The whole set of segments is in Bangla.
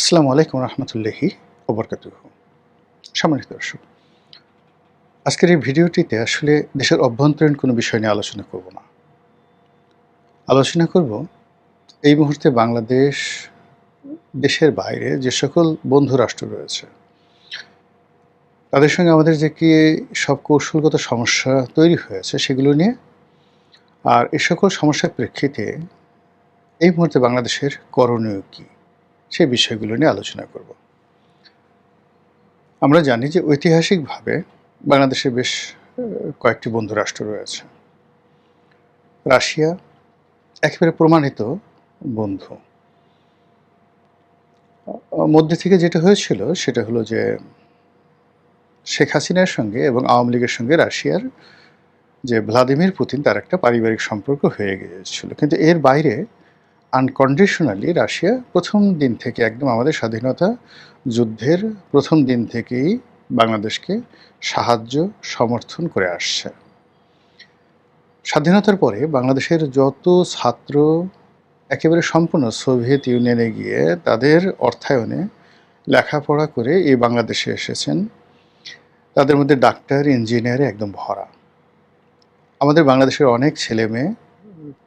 আসসালামু আলাইকুম রহমতুল্লাহি ওবরকাতুহু। সম্মানিত দর্শক, আজকের এই ভিডিওটিতে আসলে দেশের অভ্যন্তরীণ কোনো বিষয় নিয়ে আলোচনা করব না। আলোচনা করব এই মুহূর্তে বাংলাদেশ, দেশের বাইরে যে সকল বন্ধু রাষ্ট্র রয়েছে, তাদের সঙ্গে আমাদের যে কি সব কৌশলগত সমস্যা তৈরি হয়েছে সেগুলো নিয়ে, আর এই সকল সমস্যার প্রেক্ষিতে এই মুহূর্তে বাংলাদেশের করণীয় কী, সেই বিষয়গুলো নিয়ে আলোচনা করব। আমরা জানি যে ঐতিহাসিকভাবে বাংলাদেশে বেশ কয়েকটি বন্ধু রাষ্ট্র রয়েছে। রাশিয়া একেবারে প্রমাণিত বন্ধু। মধ্যে থেকে যেটা হয়েছিল সেটা হলো যে শেখ হাসিনার সঙ্গে এবং আওয়ামী লীগের সঙ্গে রাশিয়ার যে ভ্লাদিমির পুতিন, তার একটা পারিবারিক সম্পর্ক হয়ে গিয়েছিল। কিন্তু এর বাইরে আনকন্ডিশনালি রাশিয়া প্রথম দিন থেকে, একদম আমাদের স্বাধীনতা যুদ্ধের প্রথম দিন থেকেই বাংলাদেশকে সাহায্য সমর্থন করে আসছে। স্বাধীনতার পরে বাংলাদেশের যত ছাত্র একেবারে সম্পূর্ণ সোভিয়েত ইউনিয়নে গিয়ে তাদের অর্থায়নে লেখাপড়া করে এই বাংলাদেশে এসেছেন, তাদের মধ্যে ডাক্তার, ইঞ্জিনিয়ারে একদম ভরা। আমাদের বাংলাদেশের অনেক ছেলে মেয়ে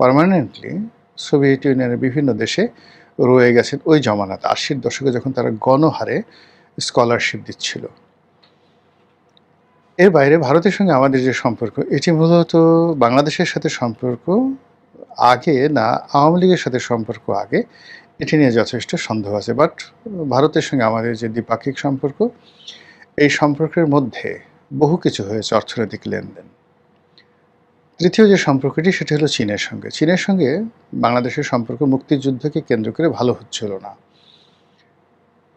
পার্মানেন্টলি সোভিয়েত ইউনিয়নের বিভিন্ন দেশে রয়ে গেছেন ওই জমানাতে, ৮০-র দশকে যখন তারা গণহারে স্কলারশিপ দিচ্ছিল। এর বাইরে ভারতের সঙ্গে আমাদের যে সম্পর্ক, এটি মূলত বাংলাদেশের সাথে সম্পর্ক আগে না আওয়ামী লীগের সাথে সম্পর্ক আগে, এটি নিয়ে যথেষ্ট সন্দেহ আছে। বাট ভারতের সঙ্গে আমাদের যে দ্বিপাক্ষিক সম্পর্ক, এই সম্পর্কের মধ্যে বহু কিছু হয়েছে, অর্থনৈতিক লেনদেন। তৃতীয় যে সম্পর্কটি সেটি হলো চীনের সঙ্গে। চীনের সঙ্গে বাংলাদেশের সম্পর্ক মুক্তিযুদ্ধকে কেন্দ্র করে ভালো হচ্ছিল না।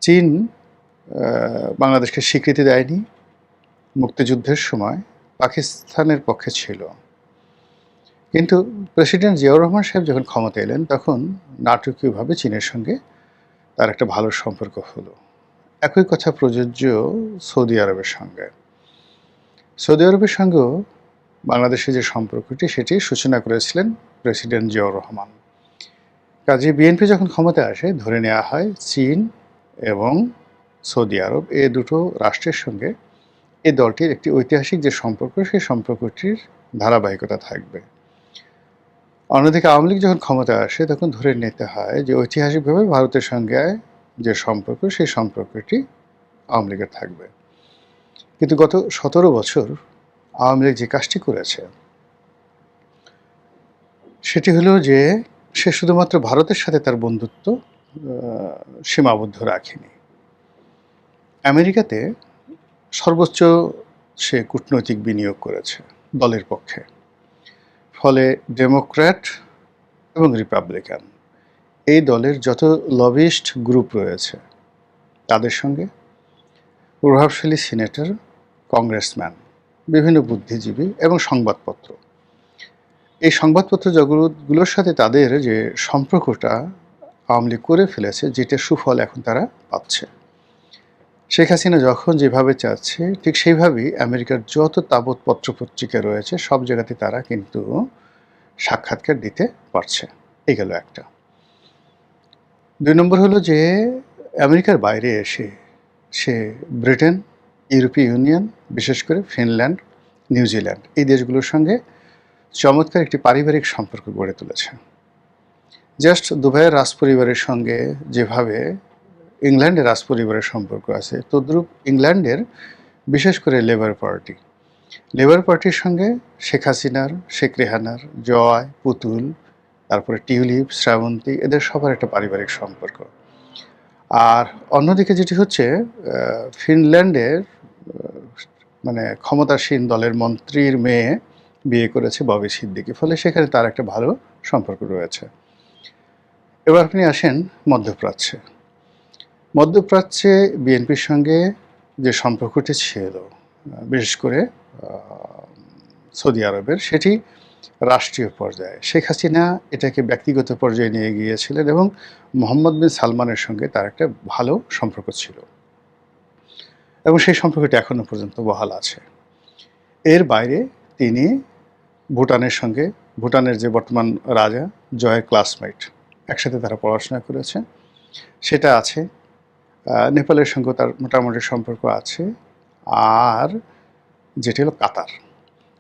চীন বাংলাদেশকে স্বীকৃতি দেয়নি, মুক্তিযুদ্ধের সময় পাকিস্তানের পক্ষে ছিল। কিন্তু প্রেসিডেন্ট জিয়াউর রহমান সাহেব যখন ক্ষমতা এলেন তখন নাটকীয়ভাবে চীনের সঙ্গে তার একটা ভালো সম্পর্ক হলো। একই কথা প্রযোজ্য সৌদি আরবের সঙ্গে। সৌদি আরবের সঙ্গেও বাংলাদেশের যে সম্পর্কটি সেটি সূচনা করেছিলেন প্রেসিডেন্ট জিয়াউর রহমান। কাজে বিএনপি যখন ক্ষমতায় আসে ধরে নেওয়া হয় চীন এবং সৌদি আরব, এই দুটো রাষ্ট্রের সঙ্গে এই দলটির একটি ঐতিহাসিক যে সম্পর্ক, সেই সম্পর্কটির ধারাবাহিকতা থাকবে। অন্যদিকে আওয়ামী লীগ যখন ক্ষমতায় আসে তখন ধরে নিতে হয় যে ঐতিহাসিকভাবে ভারতের সঙ্গে যে সম্পর্ক, সেই সম্পর্কটি আওয়ামী লীগের থাকবে। কিন্তু গত ১৭ বছর আওয়ামী লীগ যে কাজটি করেছে সেটি হলো যে সে শুধুমাত্র ভারতের সাথে তার বন্ধুত্ব সীমাবদ্ধ রাখেনি। আমেরিকাতে সর্বোচ্চ সে কূটনৈতিক বিনিয়োগ করেছে দলের পক্ষে। ফলে ডেমোক্র্যাট এবং রিপাবলিকান এই দলের যত লবিস্ট গ্রুপ রয়েছে তাদের সঙ্গে প্রভাবশালী সিনেটর, কংগ্রেসম্যান, বিভিন্ন বুদ্ধিজীবী এবং সংবাদপত্র, এই সংবাদপত্র জগৎগুলোর সাথে তাদের যে সম্পর্কটা আওয়ামী লীগ করে ফেলেছে, যেটা সুফল এখন তারা পাচ্ছে। শেখ হাসিনা যখন যেভাবে চাচ্ছে ঠিক সেইভাবেই আমেরিকার যত তাবৎ পত্রপত্রিকা রয়েছে সব জায়গাতে তারা কিন্তু সাক্ষাৎকার দিতে পারছে। এই গেল একটা। ২ নম্বর হলো যে আমেরিকার বাইরে এসে সে ব্রিটেন, ইউরোপীয় ইউনিয়ন, বিশেষ করে ফিনল্যান্ড, নিউজিল্যান্ড এই দেশগুলোর সঙ্গে চমৎকার একটি পারিবারিক সম্পর্ক গড়ে তুলেছে। জাস্ট দুবাইয়ের রাজপরিবারের সঙ্গে যেভাবে ইংল্যান্ডের রাজপরিবারের সম্পর্ক আছে, তদ্রূপ ইংল্যান্ডের বিশেষ করে লেবার পার্টির সঙ্গে শেখ হাসিনার, শেখ রেহানার, জয়, পুতুল, তারপরে টিউলিপ, শ্রাবন্তী, এদের সবার একটা পারিবারিক সম্পর্ক। আর অন্যদিকে যেটি হচ্ছে ফিনল্যান্ডের মানে ক্ষমতাসীন দলের মন্ত্রীর মেয়ে বিয়ে করেছে ববি সিদ্দিকি, ফলে সেখানে তার একটা ভালো সম্পর্ক রয়েছে। এবার আপনি আসেন মধ্যপ্রাচ্যে। মধ্যপ্রাচ্যে বিএনপির সঙ্গে যে সম্পর্কটি ছিল বিশেষ করে সৌদি আরবের, সেটি রাষ্ট্রীয় পর্যায়ে। শেখ হাসিনা এটাকে ব্যক্তিগত পর্যায়ে নিয়ে গিয়েছিলেন এবং মোহাম্মদ বিন সালমানের সঙ্গে তার একটা ভালো সম্পর্ক ছিল এবং সেই সম্পর্কটি এখনও পর্যন্ত বহাল আছে। এর বাইরে তিনি ভুটানের সঙ্গে, ভুটানের যে বর্তমান রাজা জয়ের ক্লাসমেট, একসাথে তারা পড়াশোনা করেছে, সেটা আছে। নেপালের সঙ্গে তার মোটামুটি সম্পর্ক আছে। আর যেটি হলো কাতার,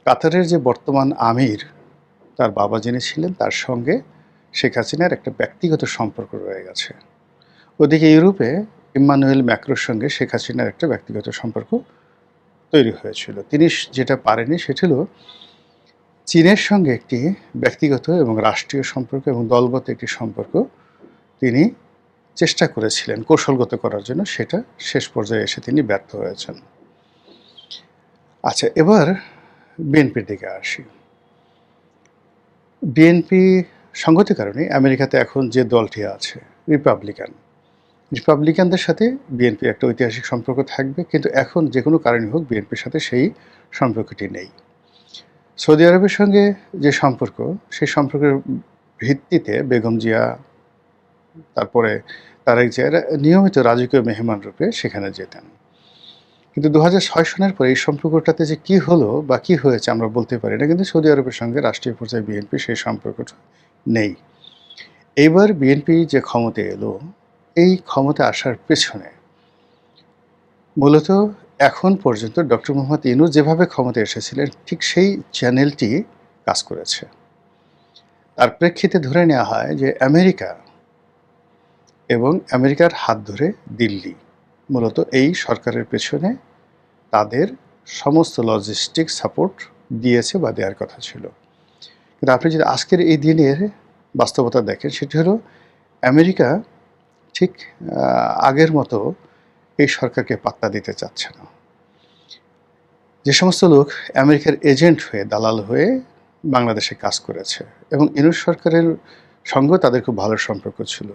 কাতারের যে বর্তমান আমির, তার বাবা যিনি ছিলেন, তার সঙ্গে শেখ হাসিনার একটা ব্যক্তিগত সম্পর্ক রয়ে গেছে। ওদিকে ইউরোপে ইম্মানুয়েল ম্যাক্রোর সঙ্গে শেখ হাসিনার একটা ব্যক্তিগত সম্পর্ক তৈরি হয়েছিল। তিনি যেটা পারেনি সেটা হলো চীনের সঙ্গে একটি ব্যক্তিগত এবং রাষ্ট্রীয় সম্পর্ক এবং দলগত একটি সম্পর্ক তিনি চেষ্টা করেছিলেন কৌশলগত করার জন্য, সেটা শেষ পর্যায়ে এসে তিনি ব্যর্থ হয়েছেন। আচ্ছা, এবার বিএনপির দিকে আসি। বিএনপি সঙ্গতির কারণে আমেরিকাতে এখন যে দলটি আছে রিপাবলিকানদের সাথে বিএনপির একটা ঐতিহাসিক সম্পর্ক থাকবে, কিন্তু এখন যে কোনো কারণে হোক বিএনপির সাথে সেই সম্পর্কটি নেই। সৌদি আরবের সঙ্গে যে সম্পর্ক, সেই সম্পর্কের ভিত্তিতে বেগম জিয়া, তারপরে তারেক জিয়া নিয়মিত রাজকীয় মেহমান রূপে সেখানে যেতেন। কিন্তু 2006 সনের পরে এই সম্পর্কটাতে যে কী হলো বা কী হয়েছে আমরা বলতে পারি না, কিন্তু সৌদি আরবের সঙ্গে রাষ্ট্রীয় পর্যায়ে বিএনপি সেই সম্পর্কটা নেই। এইবার বিএনপি যে ক্ষমতায় এলো, এই ক্ষমতা আসার পেছনে মূলত এখন পর্যন্ত ডক্টর মোহাম্মদ ইউনূস যেভাবে ক্ষমতায় এসেছিলেন ঠিক সেই চ্যানেলটি কাজ করেছে। তার প্রেক্ষিতে ধরে নেওয়া হয় যে আমেরিকা এবং আমেরিকার হাত ধরে দিল্লি মূলত এই সরকারের পেছনে তাদের সমস্ত লজিস্টিক সাপোর্ট দিয়েছে বা দেওয়ার কথা ছিল। কিন্তু আপনি যদি আজকের এই দিনের বাস্তবতা দেখেন, সেটি হলো আমেরিকা ঠিক আগের মতো এই সরকারকে পাত্তা দিতে চাচ্ছে না। যে সমস্ত লোক আমেরিকার এজেন্ট হয়ে, দালাল হয়ে বাংলাদেশে কাজ করেছে এবং ইউনূস সরকারের সঙ্গে তাদের খুব ভালো সম্পর্ক ছিল,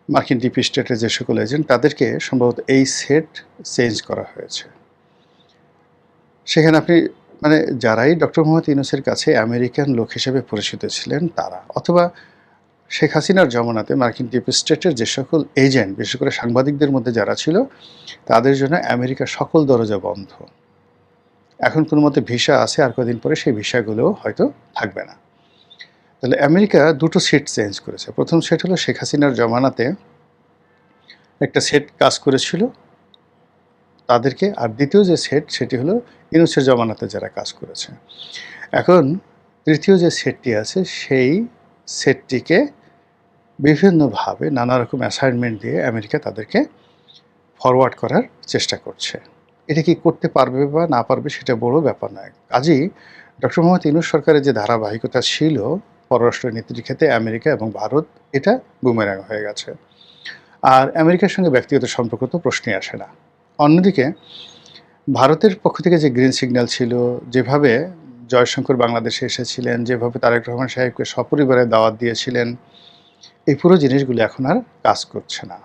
মার্কিন ডিপ স্টেটের যে সকল এজেন্ট, তাদেরকে সম্ভবত এই সেট চেঞ্জ করা হয়েছে। সেখানে আপনি মানে যারাই ডক্টর মোহাম্মদ ইউনূসের কাছে আমেরিকান লোক হিসেবে পরিচিত ছিলেন তারা, অথবা শেখ হাসিনার জমানাতে মার্কিন ডিপ স্টেটের যে সকল এজেন্ট, বিশেষ করে সাংবাদিকদের মধ্যে যারা ছিল, তাদের জন্য আমেরিকার সকল দরজা বন্ধ। এখন কোনো মতে ভিসা আছে, আর কদিন পরে সেই ভিসাগুলোও হয়তো থাকবে না। তাহলে আমেরিকা দুটো সেট চেঞ্জ করেছে। প্রথম সেট হলো শেখ হাসিনার জমানাতে একটা সেট কাজ করেছিল তাদেরকে, আর দ্বিতীয় যে সেট সেটি হলো ইউনূসের জমানাতে যারা কাজ করেছে। এখন তৃতীয় যে সেটটি আছে সেই সেটটিকে বিভিন্নভাবে নানা রকম অ্যাসাইনমেন্ট দিয়ে আমেরিকা তাদেরকে ফরওয়ার্ড করার চেষ্টা করছে। এটা কি করতে পারবে বা না পারবে সেটা বড় ব্যাপার নয়। কাজেই ডক্টর মোহাম্মদ ইউনূস সরকারের যে ধারাবাহিকতা ছিল পররাষ্ট্র নীতির ক্ষেত্রে আমেরিকা এবং ভারত, এটা বুমেরাং হয়ে গেছে। আর আমেরিকার সঙ্গে ব্যক্তিগত সম্পর্ক তো প্রশ্নই আসে না। অন্যদিকে ভারতের পক্ষ থেকে যে গ্রিন সিগন্যাল ছিল, যেভাবে জয়শঙ্কর বাংলাদেশে এসেছিলেন, যেভাবে তারেক রহমান সাহেবকে সপরিবারে দাওয়াত দিয়েছিলেন, এই পুরো জিনিসগুলো এখন আর কাজ করছে না।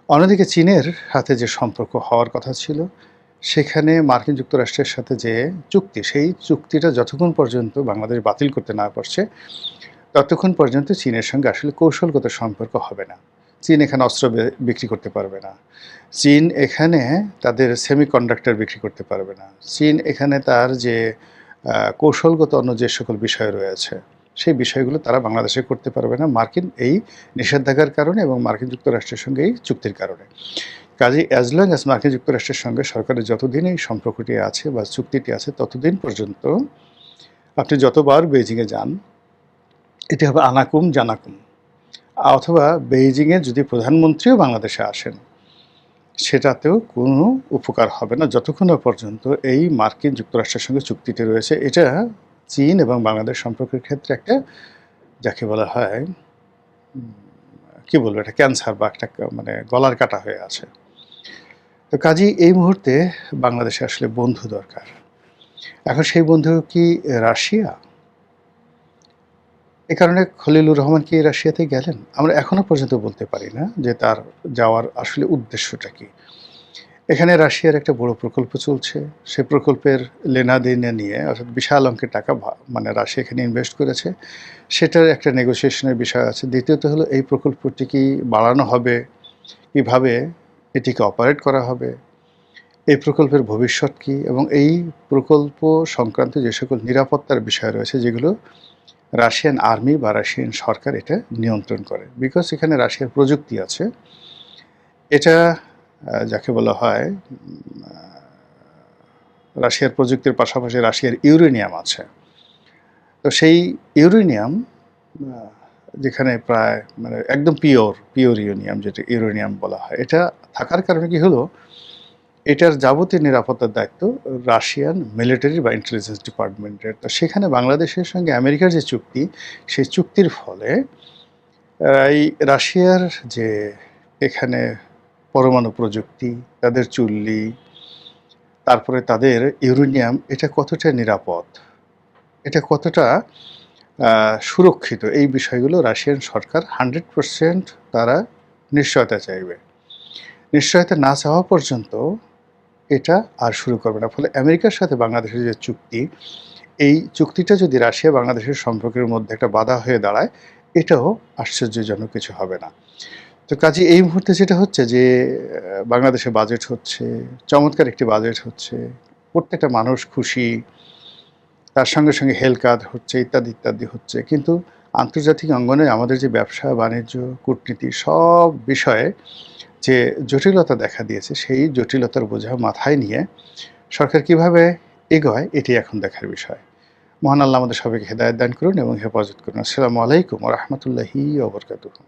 অন্যদিকে চীনের সাথে যে সম্পর্ক হওয়ার কথা ছিল, সেখানে মার্কিন যুক্তরাষ্ট্রের সাথে যে চুক্তি, সেই চুক্তিটা যতক্ষণ পর্যন্ত বাংলাদেশ বাতিল করতে না পারছে ততক্ষণ পর্যন্ত চীনের সঙ্গে আসলে কৌশলগত সম্পর্ক হবে না। চীন এখানে অস্ত্র বিক্রি করতে পারবে না, চীন এখানে তাদের সেমিকন্ডাক্টর বিক্রি করতে পারবে না, চীন এখানে তার যে কৌশলগত অন্য যে সকল বিষয় রয়েছে সেই বিষয়গুলো তারা বাংলাদেশে করতে পারবে না, মার্কিন এই নিষেধাজ্ঞার কারণে এবং মার্কিন যুক্তরাষ্ট্রের সঙ্গে এই চুক্তির কারণে। কাজেই অ্যাজ লং অ্যাজ মার্কিন যুক্তরাষ্ট্রের সঙ্গে সরকারের যতদিন এই সম্পর্কটি আছে বা চুক্তিটি আছে, ততদিন পর্যন্ত আপনি যতবার বেইজিংয়ে যান এটি হবে আনাকুম জানাকুম। অথবা বেইজিংয়ে যদি প্রধানমন্ত্রীও বাংলাদেশে আসেন, সেটাতেও কোনো উপকার হবে না যতক্ষণ না পর্যন্ত এই মার্কিন যুক্তরাষ্ট্রের সঙ্গে চুক্তিটি রয়েছে। এটা চীন এবং বাংলাদেশ সম্পর্কের ক্ষেত্রে একটা, যাকে বলা হয় কি বলবো, এটা ক্যান্সার বা একটা মানে গলার কাটা হয়ে আছে। তো কাজেই এই মুহূর্তে বাংলাদেশে আসলে বন্ধু দরকার। এখন সেই বন্ধু কি রাশিয়া? এ কারণে খলিলুর রহমান কি রাশিয়াতে গেলেন? আমরা এখনো পর্যন্ত বলতে পারি না যে তার যাওয়ার আসলে উদ্দেশ্যটা কি। এখানে রাশিয়ার একটা বড় প্রকল্প চলছে, সে প্রকল্পের লেনাদেনা নিয়ে অর্থাৎ বিশাল অঙ্কের টাকা মানে রাশিয়া এখানে ইনভেস্ট করেছে, সেটার একটা নেগোসিয়েশনের বিষয় আছে। দ্বিতীয়ত হলো এই প্রকল্পটি কি বাড়ানো হবে, কীভাবে এটিকে অপারেট করা হবে, এই প্রকল্পের ভবিষ্যৎ কী, এবং এই প্রকল্প সংক্রান্ত যে সকল নিরাপত্তার বিষয় রয়েছে যেগুলো রাশিয়ান আর্মি বা রাশিয়ান সরকার এটা নিয়ন্ত্রণ করে। বিকজ এখানে রাশিয়ার প্রযুক্তি আছে, এটা যাকে বলা হয় রাশিয়ার প্রযুক্তির পাশাপাশি রাশিয়ার ইউরেনিয়াম আছে। তো সেই ইউরেনিয়াম যেখানে প্রায় মানে একদম পিওর ইউরেনিয়াম, যেটা ইউরেনিয়াম বলা হয়, এটা থাকার কারণে কি হলো, এটার যাবতীয় নিরাপত্তার দায়িত্ব রাশিয়ান মিলিটারি বা ইন্টেলিজেন্স ডিপার্টমেন্টের। তো সেখানে বাংলাদেশের সঙ্গে আমেরিকার যে চুক্তি, সেই চুক্তির ফলে এই রাশিয়ার যে এখানে পরমাণু প্রযুক্তি, তাদের চুল্লি, তারপরে তাদের ইউরেনিয়াম, এটা কতটা নিরাপদ, এটা কতটা সুরক্ষিত, এই বিষয়গুলো রাশিয়ান সরকার 100% তারা নিশ্চয়তা চাইবে। নিশ্চয়তা না চাওয়া পর্যন্ত এটা আর শুরু করবে না। ফলে আমেরিকার সাথে বাংলাদেশের যে চুক্তি, এই চুক্তিটা যদি রাশিয়া বাংলাদেশের সম্পর্কের মধ্যে একটা বাধা হয়ে দাঁড়ায়, এটাও আশ্চর্যজনক কিছু হবে না। তো কাজেই এই মুহূর্তে যেটা হচ্ছে যে বাংলাদেশে বাজেট হচ্ছে, চমৎকার একটি বাজেট হচ্ছে, প্রত্যেকটা মানুষ খুশি, তার সঙ্গে সঙ্গে হেলথ কার্ড হচ্ছে, ইত্যাদি ইত্যাদি হচ্ছে। কিন্তু আন্তর্জাতিক অঙ্গনে আমাদের যে ব্যবসা বাণিজ্য, কূটনীতি, সব বিষয়ে যে জটিলতা দেখা দিয়েছে, সেই জটিলতার বোঝা মাথায় নিয়ে সরকার কিভাবে এগোয়, এটি এখন দেখার বিষয়। মহান আল্লাহ আমাদের সবাইকে হেদায়েত দান করুন এবং হেফাজত করুন। আসসালামু আলাইকুম ওয়া রাহমাতুল্লাহি ওয়া বারাকাতুহু।